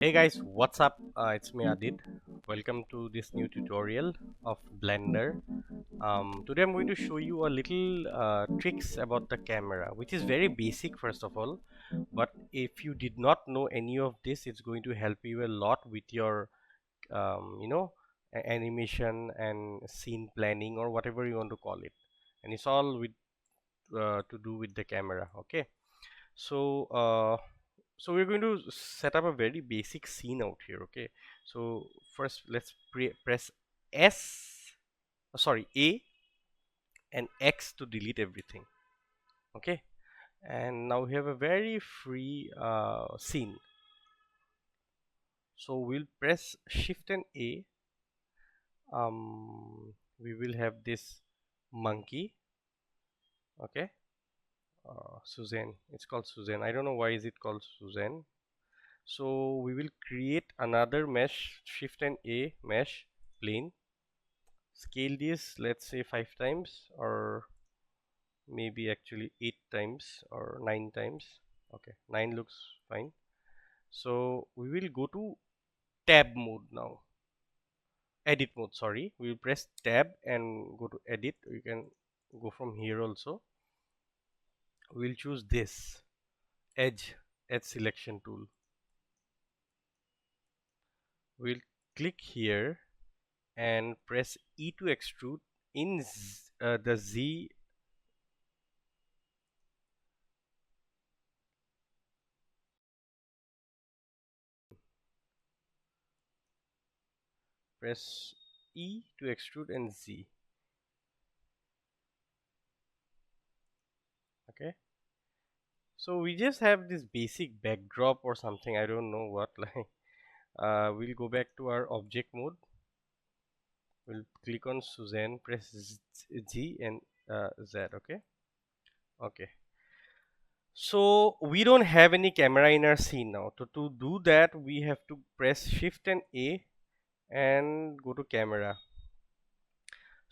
Hey guys, what's up? It's me Adit. Welcome to this new tutorial of Blender. Today I'm going to show you a little tricks about the camera, which is very basic first of all. But if you did not know any of this, it's going to help you a lot with your, animation and scene planning or whatever you want to call it. And it's all with to do with the camera. Okay. So so we're going to set up a very basic scene out here. Okay, so first let's press A and X to delete everything. Okay, and now we have a very free scene. So we'll press shift and A. We will have this monkey. Okay, Suzanne, it's called Suzanne. I don't know why is it called Suzanne. So we will create another mesh, shift and A mesh plane, scale this, let's say 5 times, or maybe actually 8 times or 9 times. Okay, 9 looks fine. So we will go to tab mode now, edit mode, sorry. We will press tab and go to edit. You can go from here also. We'll choose this edge selection tool. We'll click here and press E to extrude in the Z. Press E to extrude and Z. Okay, so we just have this basic backdrop or something, I don't know what. Like we'll go back to our object mode. We'll click on Suzanne, press G and Z. Okay, okay, so we don't have any camera in our scene now. To do that, we have to press shift and A and go to camera.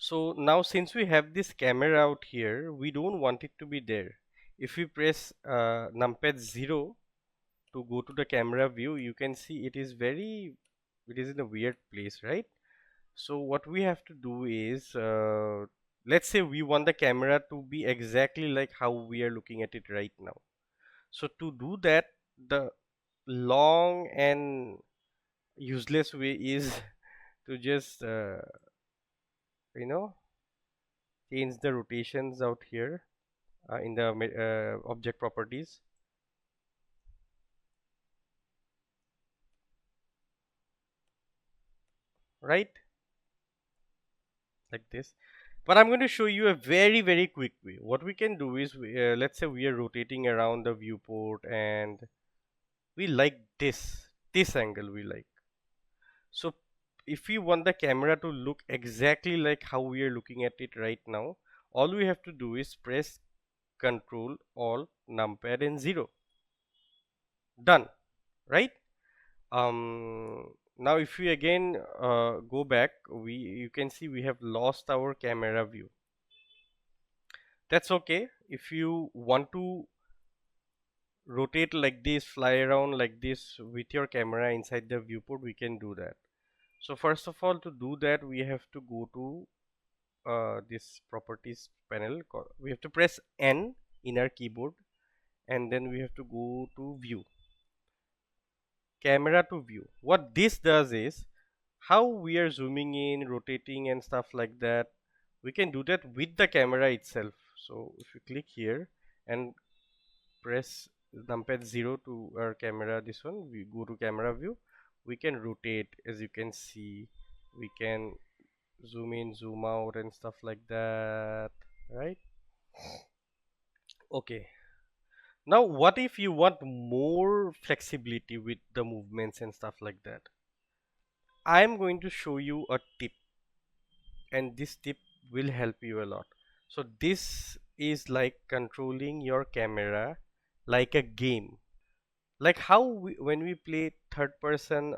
So now since we have this camera out here, we don't want it to be there. If we press numpad 0 to go to the camera view, you can see it is in a weird place, right? So what we have to do is, let's say we want the camera to be exactly like how we are looking at it right now. So to do that, the long and useless way is to just you know change the rotations out here in the object properties, right, like this. But I'm going to show you a very quick way. What we can do is let's say we are rotating around the viewport and we like this angle we like. So if we want the camera to look exactly like how we are looking at it right now, all we have to do is press Control Alt Numpad and 0. Done, right? Now if we again go back, you can see we have lost our camera view. That's okay. If you want to rotate like this, fly around like this with your camera inside the viewport, we can do that. So first of all, to do that, we have to go to this properties panel. We have to press N in our keyboard, and then we have to go to view, camera to view. What this does is, how we are zooming in, rotating and stuff like that, we can do that with the camera itself. So if you click here and press numpad 0 to our camera, this one, we go to camera view, we can rotate. As you can see, we can zoom in, zoom out and stuff like that, right? Okay, now what if you want more flexibility with the movements and stuff like that? I am going to show you a tip, and this tip will help you a lot. So this is like controlling your camera like a game, like how when we play third person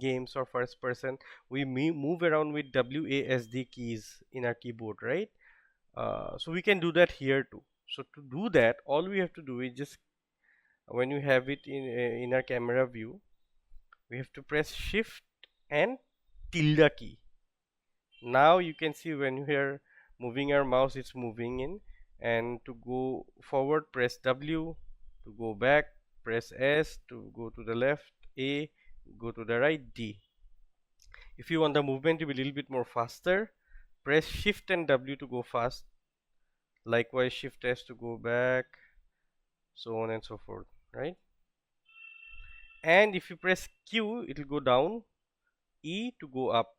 games or first person, we move around with WASD keys in our keyboard, right? So we can do that here too. So to do that, all we have to do is just, when you have it in our camera view, we have to press shift and tilde key. Now you can see when we are moving our mouse, it's moving in, and to go forward press W, to go back press S, to go to the left A, go to the right D. If you want the movement to be a little bit more faster, press shift and W to go fast, likewise shift S to go back, so on and so forth, right? And if you press Q, it will go down, E to go up.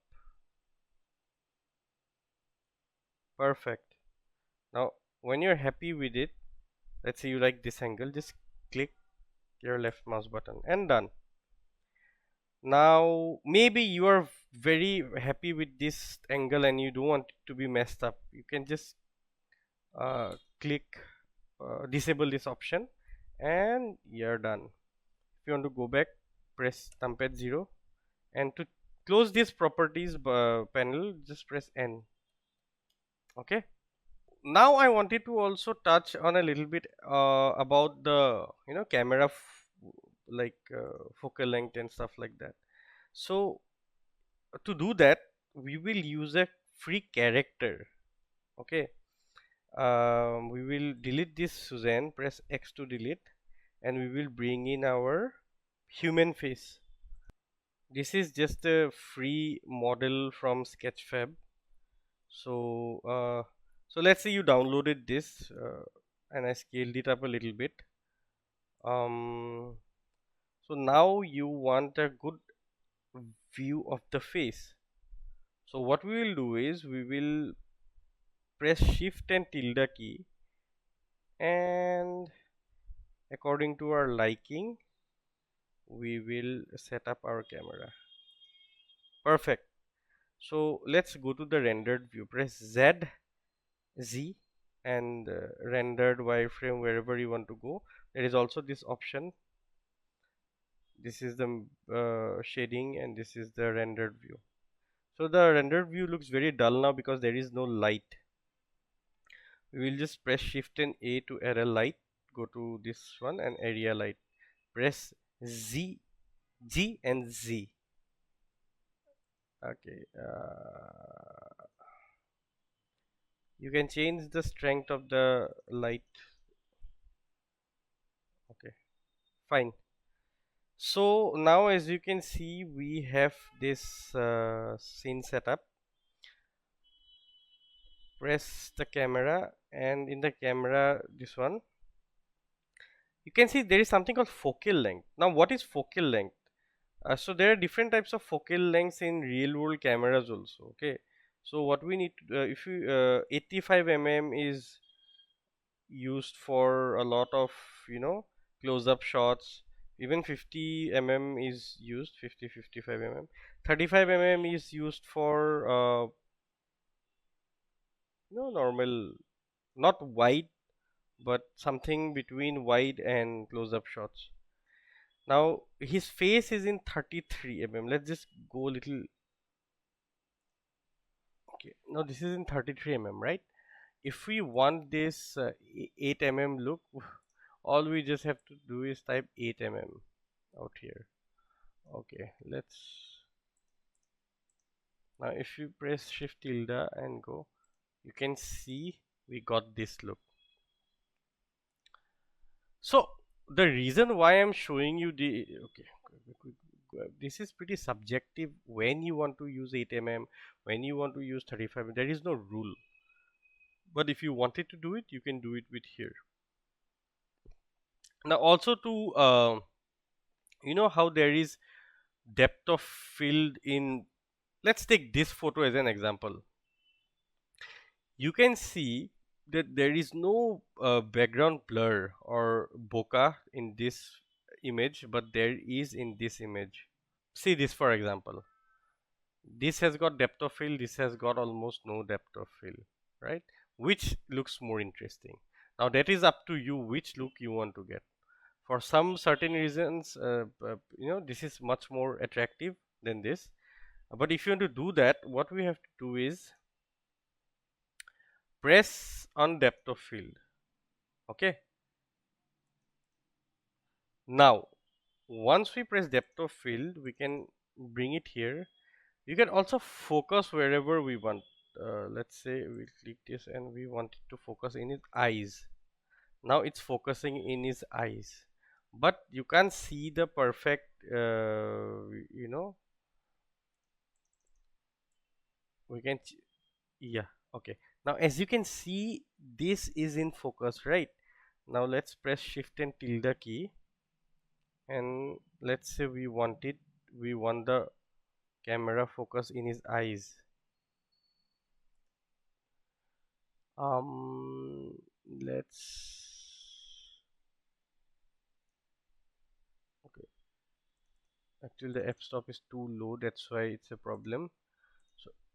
Perfect. Now when you're happy with it, let's say you like this angle, just click your left mouse button and done. Now maybe you are very happy with this angle and you don't want it to be messed up. You can just click disable this option and you're done. If you want to go back, press thumbpad 0, and to close this properties panel, just press N. Okay. Now I wanted to also touch on a little bit about the camera focal length and stuff like that. So to do that, we will use a free character. Okay, we will delete this Suzanne, press X to delete, and we will bring in our human face. This is just a free model from Sketchfab. So so let's say you downloaded this and I scaled it up a little bit. So now you want a good view of the face. So what we will do is we will press shift and tilde key, and according to our liking we will set up our camera. Perfect. So let's go to the rendered view, press Z and rendered wireframe, wherever you want to go. There is also this option. This is the shading and this is the rendered view. So the rendered view looks very dull now because there is no light. We will just press shift and A to add a light. Go to this one and area light. Press Z, G and Z. Okay. You can change the strength of the light. Okay, fine. So now as you can see, we have this scene setup. Press the camera, and in the camera, this one, you can see there is something called focal length. Now what is focal length? So there are different types of focal lengths in real world cameras also. Okay, so what we need to if you 85 mm is used for a lot of close-up shots. Even 50 mm is used, 55 mm. 35 mm is used for normal, not wide, but something between wide and close-up shots. Now his face is in 33 mm. Let's just go a little. Okay, now this is in 33 mm, right? If we want this 8 mm look, all we just have to do is type 8 mm out here. Okay, let's now if you press shift tilde and go, you can see we got this look. So the reason why I'm showing you the this is pretty subjective. When you want to use 8 mm, when you want to use 35 mm, there is no rule. But if you wanted to do it, you can do it with here. Now also to how there is depth of field in, let's take this photo as an example. You can see that there is no background blur or bokeh in this image, but there is in this image. See this, for example. This has got depth of field, this has got almost no depth of field, right? Which looks more interesting? Now that is up to you which look you want to get. For some certain reasons, this is much more attractive than this. But if you want to do that, what we have to do is press on depth of field. Okay. Now once we press depth of field, we can bring it here. You can also focus wherever we want. Let's say we click this and we want it to focus in his eyes. Now it's focusing in his eyes, but you can't see the perfect we can yeah, okay. Now as you can see, this is in focus, right? Now let's press shift and tilde key, and let's say we want the camera focus in his eyes. Let's okay, actually the f-stop is too low, that's why it's a problem.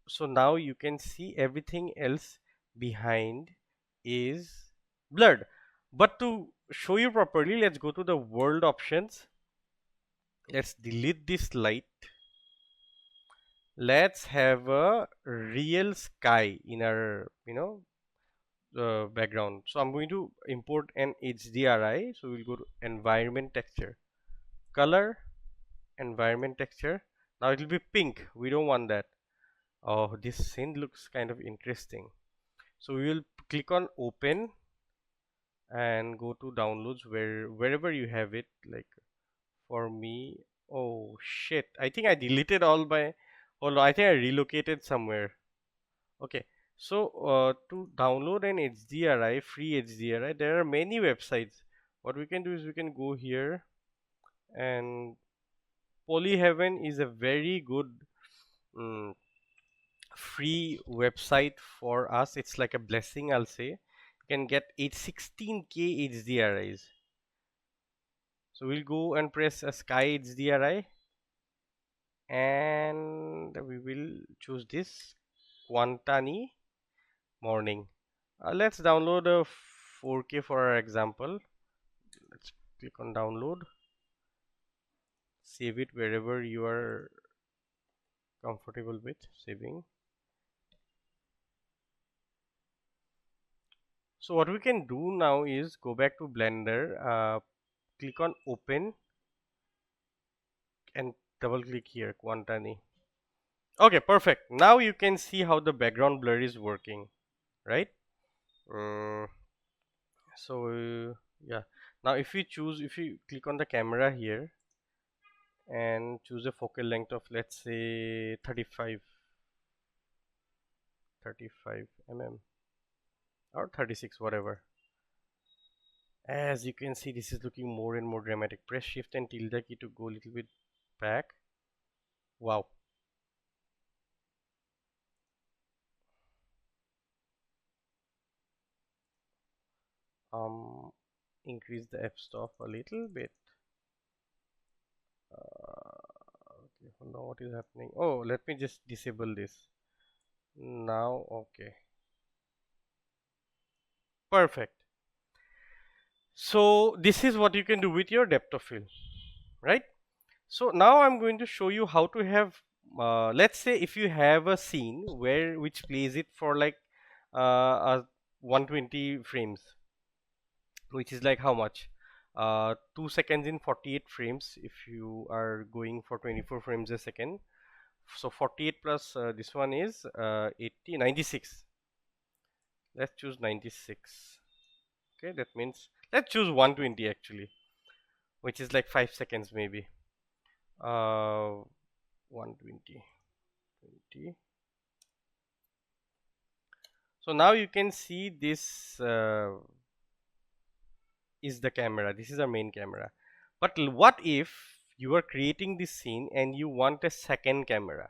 So now you can see everything else behind is blurred. But to show you properly, let's go to the world options. Let's delete this light. Let's have a real sky in our background. So I'm going to import an HDRI. So we'll go to environment texture, color, environment texture. Now it will be pink. We don't want that. Oh, this scene looks kind of interesting. So we will click on open and go to downloads wherever you have it. Like for me, oh shit, I think I deleted all my, hold on, I think I relocated somewhere. Okay, so to download an HDRI, free HDRI, there are many websites. What we can do is we can go here, and Polyheaven is a very good um, free website for us. It's like a blessing, I'll say. You can get 16K HDRIs. So we'll go and press a sky HDRI, and we will choose this Quantani morning. Let's download a 4K for our example. Let's click on download, save it wherever you are comfortable with saving. So what we can do now is go back to Blender, click on open and double click here, Quantani. Okay, perfect. Now you can see how the background blur is working, right? Uh, yeah. Now if you click on the camera here and choose a focal length of, let's say, 35 mm or 36, whatever. As you can see, this is looking more and more dramatic. Press shift and tilde key to go a little bit back. Wow. Increase the f-stop a little bit. Okay, hold on, what is happening? Oh, let me just disable this now. Okay, perfect. So this is what you can do with your depth of field, right? So now I'm going to show you how to have let's say if you have a scene which plays it for like 120 frames, which is like how much, 2 seconds in 48 frames if you are going for 24 frames a second. So 48 plus this one is 80, 96. Let's choose 96. Okay, that means let's choose 120 actually, which is like 5 seconds maybe. 120, 20. So now you can see this is the camera. This is our main camera. But what if you are creating this scene and you want a second camera?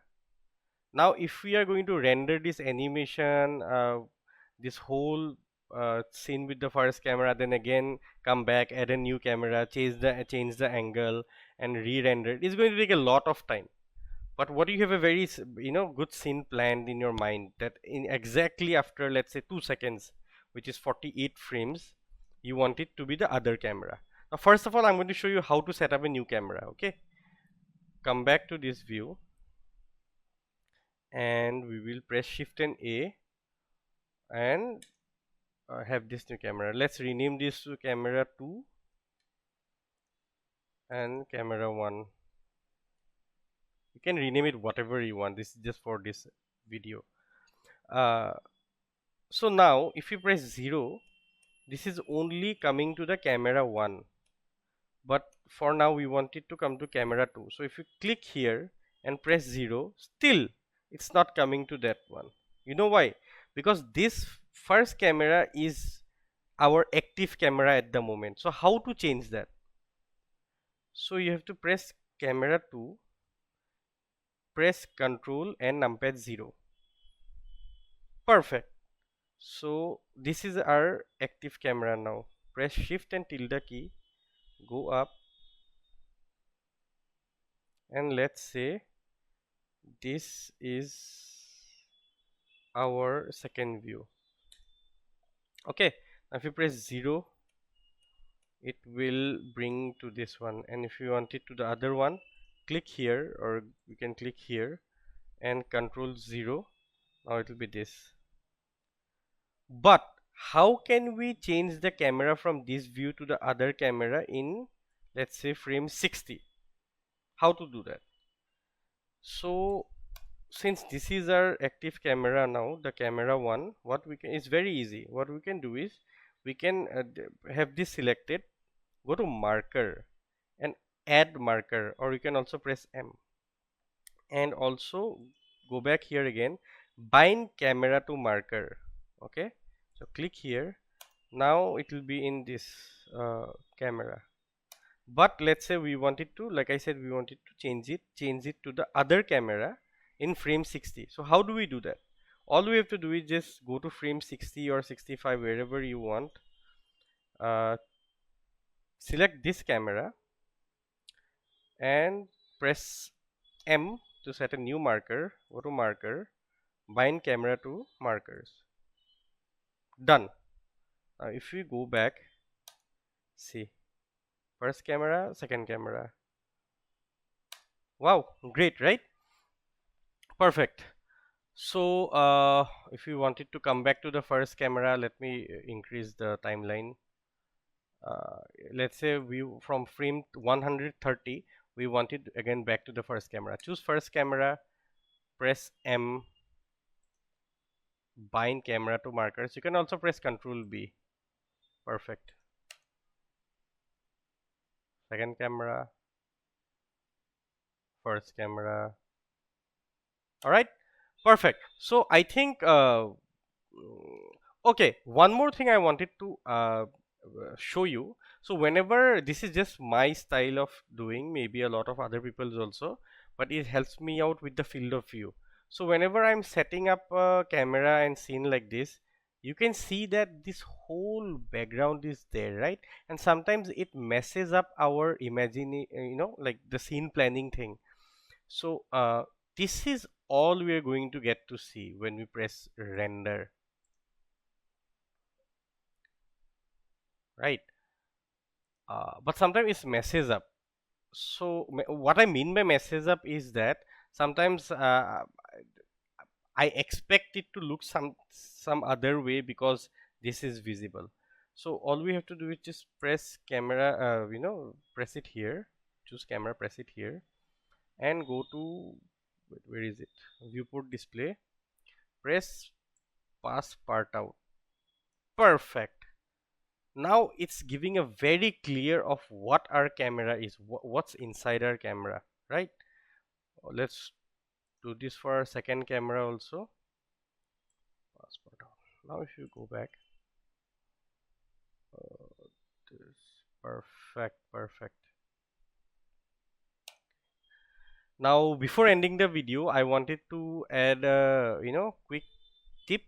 Now if we are going to render this animation, this whole scene with the first camera, then again come back, add a new camera, change the angle and re-render, it's going to take a lot of time. But what you have a very good scene planned in your mind, that in exactly after, let's say, 2 seconds, which is 48 frames, you want it to be the other camera. Now first of all, I'm going to show you how to set up a new camera. Okay, come back to this view and we will press shift and A and have this new camera. Let's rename this to camera 2. and camera 1. You can rename it whatever you want. This is just for this video. Uh, so now if you press 0, this is only coming to the camera 1. But for now we want it to come to camera 2. So if you click here and press 0, still it's not coming to that one. You know why? Because this first camera is our active camera at the moment. So how to change that? So you have to press camera 2, press Ctrl and numpad 0. Perfect. So this is our active camera now. Press shift and tilde key, go up, and let's say this is our second view. Okay, now if you press 0, it will bring to this one, and if you want it to the other one, click here, or you can click here and Ctrl 0. Now it will be this. But how can we change the camera from this view to the other camera in, let's say, frame 60? How to do that? So since this is our active camera now, the camera 1, what we can, it's very easy. What we can do is we can have this selected, go to marker and add marker, or you can also press M, and also go back here again, bind camera to marker. Okay, so click here. Now it will be in this camera. But let's say we wanted to, like I said, we wanted to change it to the other camera in frame 60. So how do we do that? All we have to do is just go to frame 60 or 65, wherever you want, select this camera and press M to set a new marker, go to marker, bind camera to markers. Done. Now if we go back, see, first camera, second camera. Wow, great, right? Perfect. So if you wanted to come back to the first camera, let me increase the timeline. Let's say we from frame 130, we want it again back to the first camera. Choose first camera, press M, bind camera to markers. You can also press Ctrl B. Perfect. Second camera, first camera. All right, perfect. So I think okay, one more thing I wanted to show you. So whenever, this is just my style of doing, maybe a lot of other people's also, but it helps me out with the field of view. So whenever I'm setting up a camera and scene like this, you can see that this whole background is there, right? And sometimes it messes up our imagining, like the scene planning thing. So this is all we are going to get to see when we press render, right? But sometimes it messes up. So what I mean by messes up is that sometimes I expect it to look some other way because this is visible. So all we have to do is just press camera, press it here, choose camera, press it here, and go to, where is it, viewport display, press pass part out. Perfect. Now it's giving a very clear of what our camera is, what's inside our camera, right? Let's do this for our second camera also. Passport on. Now if you go back, this, perfect. Now before ending the video, I wanted to add a quick tip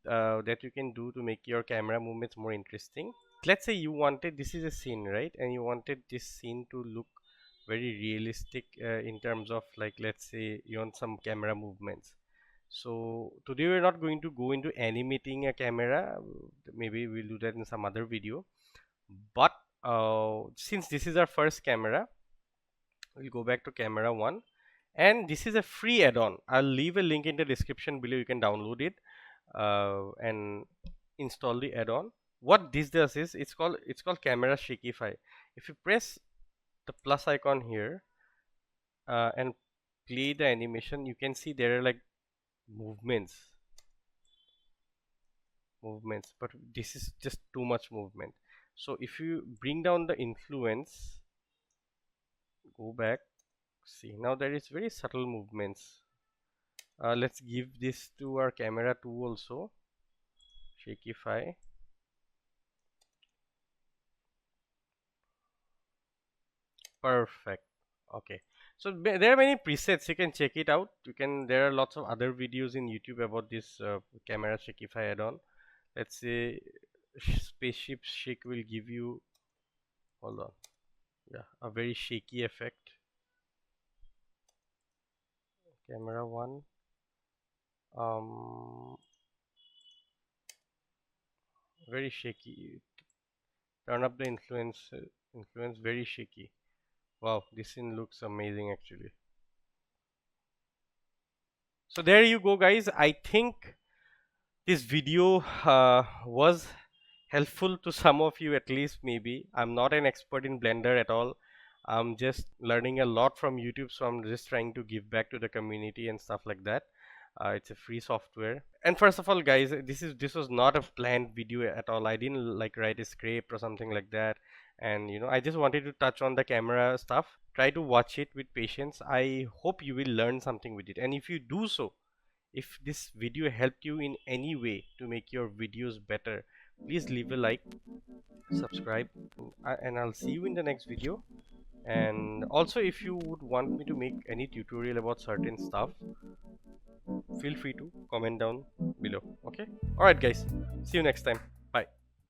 that you can do to make your camera movements more interesting. Let's say you wanted, this is a scene, right, and you wanted this scene to look very realistic in terms of, like, let's say you want some camera movements. So today we're not going to go into animating a camera, maybe we'll do that in some other video. But since this is our first camera, we'll go back to camera 1, and this is a free add-on. I'll leave a link in the description below, you can download it and install the add-on. What this does is, it's called camera Shakify. If you press the plus icon here and play the animation, you can see there are like movements, but this is just too much movement. So if you bring down the influence, go back, see now there is very subtle movements. Let's give this to our camera 2 also, Shakify. Perfect. Okay, so there are many presets, you can check it out. There are lots of other videos in YouTube about this camera Shakify add-on. Let's say spaceship shake will give you, hold on, yeah, a very shaky effect. Camera 1, very shaky. Turn up the influence, very shaky. Wow, this scene looks amazing actually. So there you go guys, I think this video was helpful to some of you at least. Maybe I'm not an expert in Blender at all, I'm just learning a lot from YouTube, so I'm just trying to give back to the community and stuff like that. It's a free software. And first of all guys, this was not a planned video at all. I didn't like write a script or something like that, and you know, I just wanted to touch on the camera stuff. Try to watch it with patience. I hope you will learn something with it, and if you do so, if this video helped you in any way to make your videos better, please leave a like, subscribe, and I'll see you in the next video. And also, if you would want me to make any tutorial about certain stuff, feel free to comment down below. Okay, all right guys, see you next time.